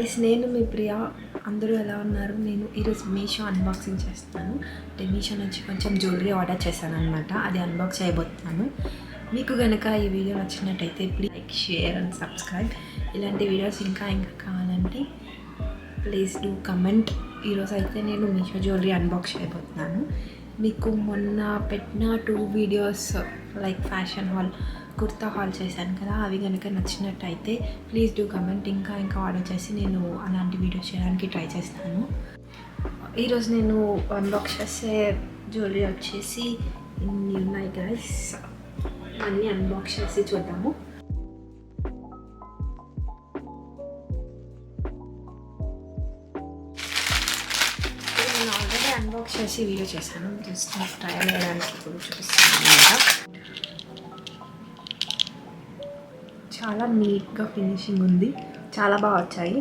Guys, నేను మీ ప్రియా. అందరూ ఎలా ఉన్నారు? నేను ఈరోజు మీషో అన్బాక్సింగ్ చేస్తున్నాను. అంటే మీషో నుంచి కొంచెం జ్యువెలరీ ఆర్డర్ చేశాను అనమాట. అది అన్బాక్స్ అయిపోతున్నాను. మీకు కనుక ఈ వీడియో నచ్చినట్టయితే please like, share and subscribe. ఇలాంటి వీడియోస్ ఇంకా కావాలంటే ప్లీజ్ డూ కమెంట్. ఈరోజు అయితే నేను మీషో జ్యువెలరీ అన్బాక్స్ అయిపోతున్నాను. మీకు మొన్న పెట్టిన 2 videos like fashion hall, kurta hall చేశాను కదా, అవి కనుక నచ్చినట్టయితే ప్లీజ్ డూ కమెంట్. ఇంకా ఆర్డర్ చేసి నేను అలాంటి వీడియోస్ చేయడానికి ట్రై చేస్తాను. ఈరోజు నేను అన్బాక్స్ చేసే జ్యువెలరీ వచ్చేసి ఇన్ని ఉన్నాయి గైస్. అన్నీ అన్బాక్స్ చేసి చూద్దాము. నేను ఆల్రెడీ అన్బాక్స్ చేసి వీడియో చేశాను. జస్ట్ ట్రయల్ వేయడానికి ఇప్పుడు చూపిస్తాను అనమాట. చాలా నీట్గా ఫినిషింగ్ ఉంది. చాలా బాగా వచ్చాయి.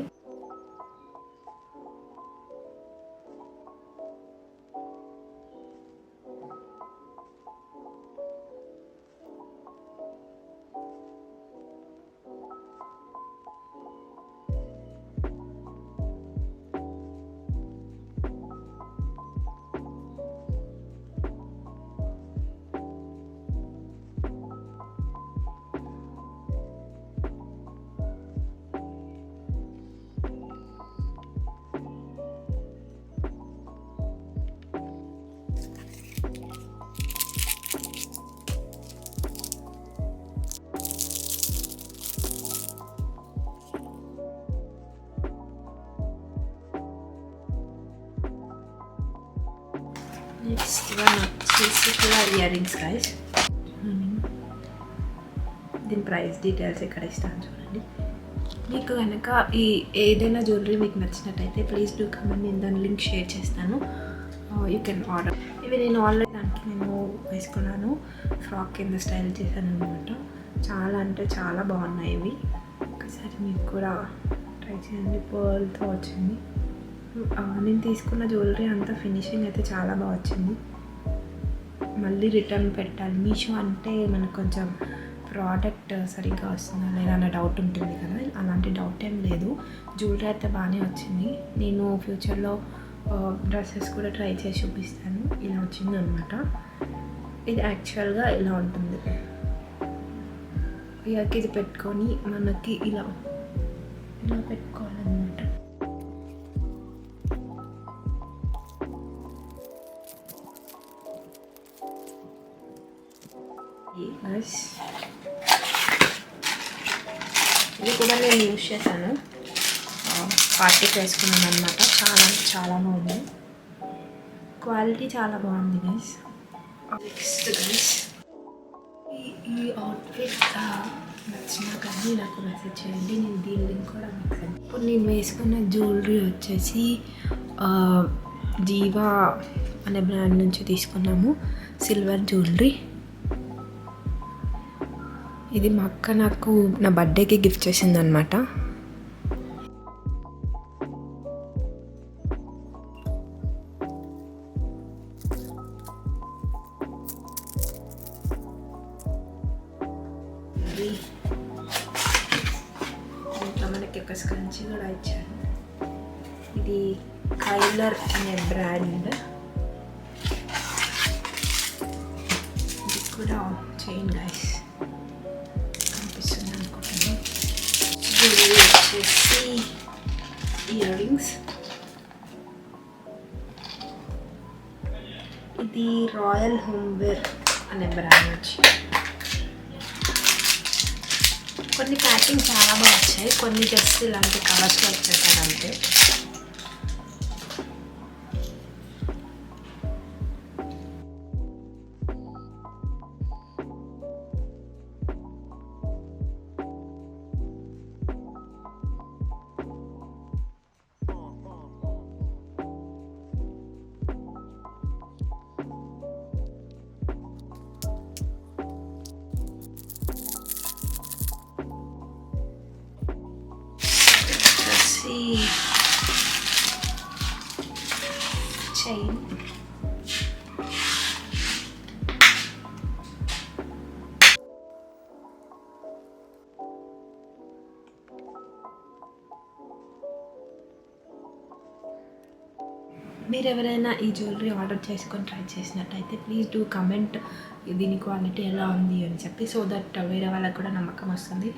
నెక్స్ట్ వన్ వచ్చేసి కూడా ఇయర్ రింగ్స్ గైస్. దీని ప్రైస్ డీటెయిల్స్ ఇక్కడ ఇస్తాను చూడండి. మీకు కనుక ఈ ఏదైనా జ్యువెలరీ మీకు నచ్చినట్టయితే ప్లీజ్ డూ కమెంట్. నేను దాని లింక్ షేర్ చేస్తాను. You can order. ఇవి నేను ఆల్రెడీ దానికి నేను వేసుకున్నాను. ఫ్రాక్ కింద స్టైల్ చేశాను అనమాట. చాలా అంటే చాలా బాగున్నాయి ఇవి. ఒకసారి మీకు కూడా ట్రై చేయండి. పర్ల్తో వచ్చింది. నేను తీసుకున్న జ్యువెలరీ అంతా ఫినిషింగ్ అయితే చాలా బాగా వచ్చింది. మళ్ళీ రిటర్న్ పెట్టాలి. మీషో అంటే మనకు కొంచెం ప్రోడక్ట్ సరిగ్గా వస్తుందా లేదా అన్న డౌట్ ఉంటుంది కదా, అలాంటి డౌట్ ఏం లేదు. జ్యువెలరీ అయితే బాగానే వచ్చింది. నేను ఫ్యూచర్లో డ్రెస్సెస్ కూడా ట్రై చేసి చూపిస్తాను. ఇలా వచ్చింది అనమాట. ఇది యాక్చువల్గా ఇలా ఉంటుంది. ఇయర్కి ఇది పెట్టుకొని మనకి ఇలా పెట్టుకోవాలన్నమాట. ఇది కూడా నేను యూజ్ చేశాను. పార్టీకి వేసుకున్నాను అనమాట. చాలా బాగుంది. క్వాలిటీ చాలా బాగుంది గైస్. నెక్స్ట్ గైస్, ఈ అవుట్ఫిట్ నచ్చినా కానీ నాకు మెసేజ్ చేయండి. నేను దీని లింక్ కూడా మీకు. ఇప్పుడు నేను వేసుకున్న జ్యువెలరీ వచ్చేసి జీవా అనే బ్రాండ్ నుంచి తీసుకున్నాము. Silver jewellery. ఇది మా అక్క నాకు నా బర్త్డేకి గిఫ్ట్ చేసింది అనమాట. ఇంట్లో మనకి ఒక స్కంచి కూడా ఇచ్చారు. ఇది కైలర్ అనే బ్రాండ్. ఇది కూడా చైన్ గైస్ కనిపిస్తుంది అనుకుంటున్నాను. ఇది వచ్చేసి ఇయర్ రింగ్స్. ఇది రాయల్ హోమ్వేర్ అనే బ్రాండ్ వచ్చి. కొన్ని ప్యాకింగ్ చాలా బాగా వచ్చాయి, కొన్ని జస్ట్ ఇలాంటి కవర్స్లో వచ్చేసారు అంతే. చైన్. మీరు ఎవరైనా ఈ జ్యువెలరీ ఆర్డర్ చేసుకొని ట్రై చేసినట్టయితే ప్లీజ్ డూ కమెంట్ దీని క్వాలిటీ ఎలా ఉంది అని చెప్పి, సో దట్ వేరే వాళ్ళకి కూడా నమ్మకం వస్తుంది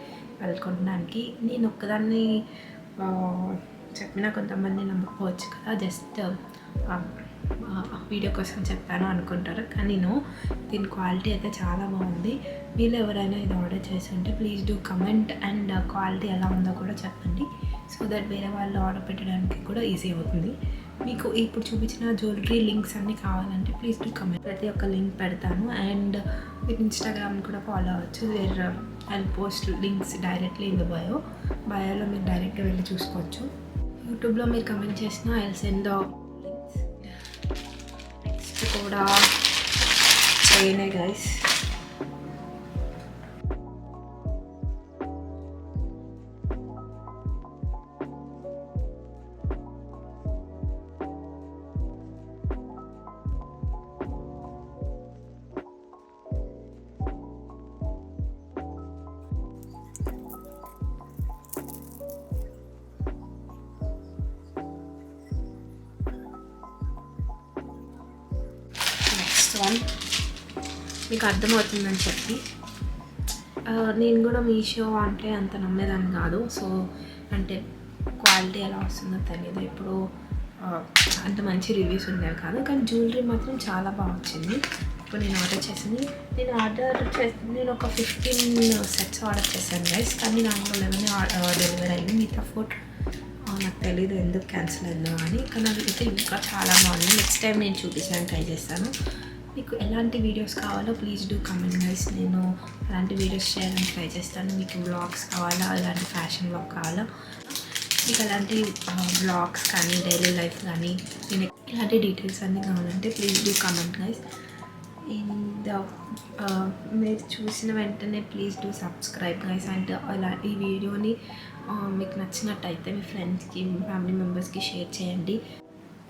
వెళ్ళుకోవడానికి. నేను ఒక్కదాన్ని చెప్పినా కొంతమంది నమ్మకపోవచ్చు కదా, జస్ట్ వీడియో కోసం చెప్పాను అనుకుంటారు. కానీ నేను దీని క్వాలిటీ అయితే చాలా బాగుంది. మీరు ఎవరైనా ఇది ఆర్డర్ చేసి ఉంటే please do comment and quality ఎలా ఉందో కూడా చెప్పండి, సో దట్ వేరే వాళ్ళు ఆర్డర్ పెట్టడానికి కూడా ఈజీ అవుతుంది. మీకు ఇప్పుడు చూపించిన జ్యువెలరీ లింక్స్ అన్నీ కావాలంటే ప్లీజ్ డూ కమెంట్, ప్రతి ఒక్క లింక్ పెడతాను. అండ్ మీరు ఇన్స్టాగ్రామ్ కూడా ఫాలో అవ్వచ్చు, where I post links directly in the బయోలో మీరు డైరెక్ట్గా వెళ్ళి చూసుకోవచ్చు. యూట్యూబ్లో మీరు కమెంట్ చేసిన I will send the links. Next కూడా చైనే గైస్. మీకు అర్థమవుతుందని చెప్పి నేను కూడా మీషో అంటే అంత నమ్మేదాన్ని కాదు. సో అంటే క్వాలిటీ ఎలా వస్తుందో తెలియదు, ఇప్పుడు అంత మంచి రివ్యూస్ ఉండేవి కాదు. కానీ జ్యువెలరీ మాత్రం చాలా బాగా వచ్చింది. ఇప్పుడు నేను ఆర్డర్ చేసింది, నేను ఒక 15 సెట్స్ ఆర్డర్ చేశాను గైస్. కానీ దాంట్లో 11 డెలివరీ అయింది, మిగతా 4 నాకు తెలీదు ఎందుకు క్యాన్సిల్ అయిందో అని. కానీ అయితే ఇంకా చాలా బాగుంది. నెక్స్ట్ టైం నేను చూపించడానికి ట్రై చేస్తాను. మీకు ఎలాంటి వీడియోస్ కావాలో ప్లీజ్ డూ కమెంట్ గైస్, నేను అలాంటి వీడియోస్ చేయడానికి ట్రై చేస్తాను. మీకు వ్లాగ్స్ కావాలా, ఎలాంటి ఫ్యాషన్ వ్లాగ్ కావాలా, మీకు అలాంటి వ్లాగ్స్ కానీ డైలీ లైఫ్ కానీ నేను ఇలాంటి డీటెయిల్స్ అన్నీ కావాలంటే please do comment guys. And మీరు చూసిన వెంటనే please do subscribe guys. And అలా ఈ వీడియోని మీకు నచ్చినట్టయితే మీ ఫ్రెండ్స్కి, మీ ఫ్యామిలీ మెంబర్స్కి షేర్ చేయండి.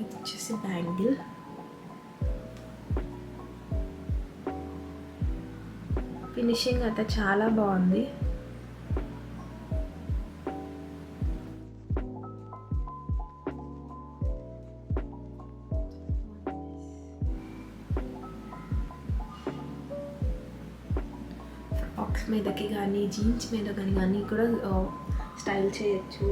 ఇది వచ్చేసి బ్యాంగిల్. ఫినిషింగ్ అయితే చాలా బాగుంది. ఫ్రాక్స్ మీదకి కానీ జీన్స్ మీద కానీ కూడా స్టైల్ చేయొచ్చు.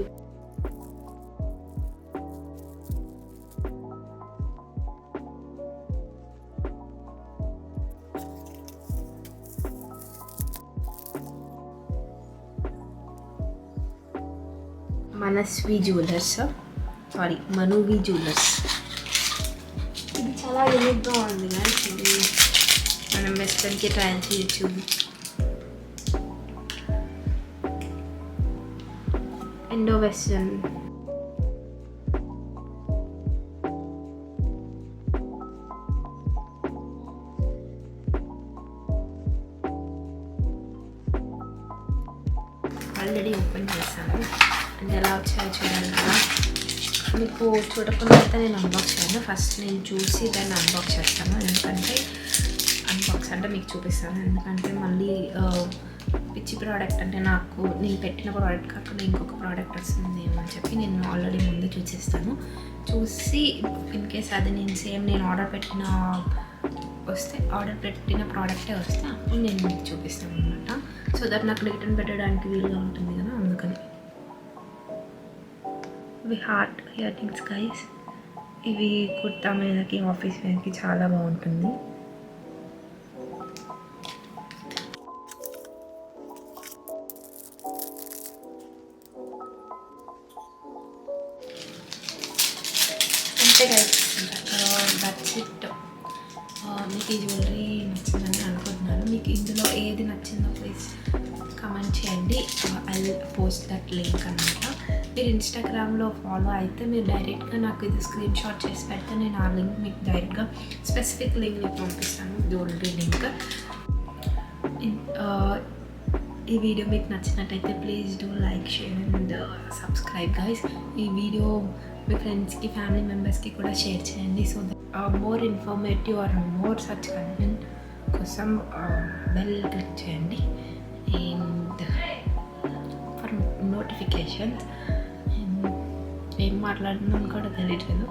మనస్వి జ్యువెలర్స్, మనువి జ్యువెలర్స్. ఇది చాలా యూనిక్గా ఉంది కానీ ఇది మనం వెస్ట్రన్కి ట్రయల్ చేయొచ్చు. ఇండో వెస్ట్రన్, ఆల్రెడీ ఓపెన్ చేశాను. అంటే ఎలా వచ్చాయో చూడాలి కదా. మీకు చూడకుండా అయితే నేను అన్బాక్స్ చేయను, ఫస్ట్ నేను చూసి దాన్ని అన్బాక్స్ చేస్తాను. ఎందుకంటే అన్బాక్స్ అంటే మీకు చూపిస్తాను, ఎందుకంటే మళ్ళీ పిచ్చి ప్రోడక్ట్ అంటే నాకు నేను పెట్టిన ప్రోడక్ట్ కాకుండా ఇంకొక ప్రోడక్ట్ వస్తుంది అని చెప్పి నేను ఆల్రెడీ ముందే చూసేస్తాను. చూసి ఇన్ కేస్ అది నేను ఆర్డర్ పెట్టిన ప్రోడక్టే వస్తే అప్పుడు నేను మీకు చూపిస్తాను అనమాట. సో దట్ నాకు రిటర్న్ పెట్టడానికి వీలుగా ఉంటుంది కదా, అందుకని. ఇవి హార్ట్ ఇయర్ రింగ్స్ గైస్. ఇవి కుర్తా మీదకి, ఆఫీస్ మీదకి చాలా బాగుంటుంది. అంతే గైస్, దట్స్ ఇట్. మీకు ఈ జ్యువెలరీ నచ్చిందని అనుకుంటున్నాను. మీకు ఇందులో ఏది నచ్చిందో ప్లీజ్ కమెంట్ చేయండి. ఐ పోస్ట్ దట్ లింక్ అనమాట. మీరు ఇన్స్టాగ్రామ్లో ఫాలో అయితే మీరు డైరెక్ట్గా నాకు ఇది స్క్రీన్ షాట్ చేసి పెడితే నేను ఆ లింక్ మీకు డైరెక్ట్గా స్పెసిఫిక్ లింక్ మీకు పంపిస్తాను, జ్యువెలరీ లింక్. ఈ వీడియో మీకు నచ్చినట్టయితే please do like, share and subscribe guys. ఈ వీడియో మీ ఫ్రెండ్స్కి, ఫ్యామిలీ మెంబర్స్కి కూడా షేర్ చేయండి. So more informative or more such content కోసం బెల్ క్లిక్ చేయండి అండ్ ఫర్ నోటిఫికేషన్స్. ఏం మాట్లాడుతున్నాను కూడా తెలియట్లేదు.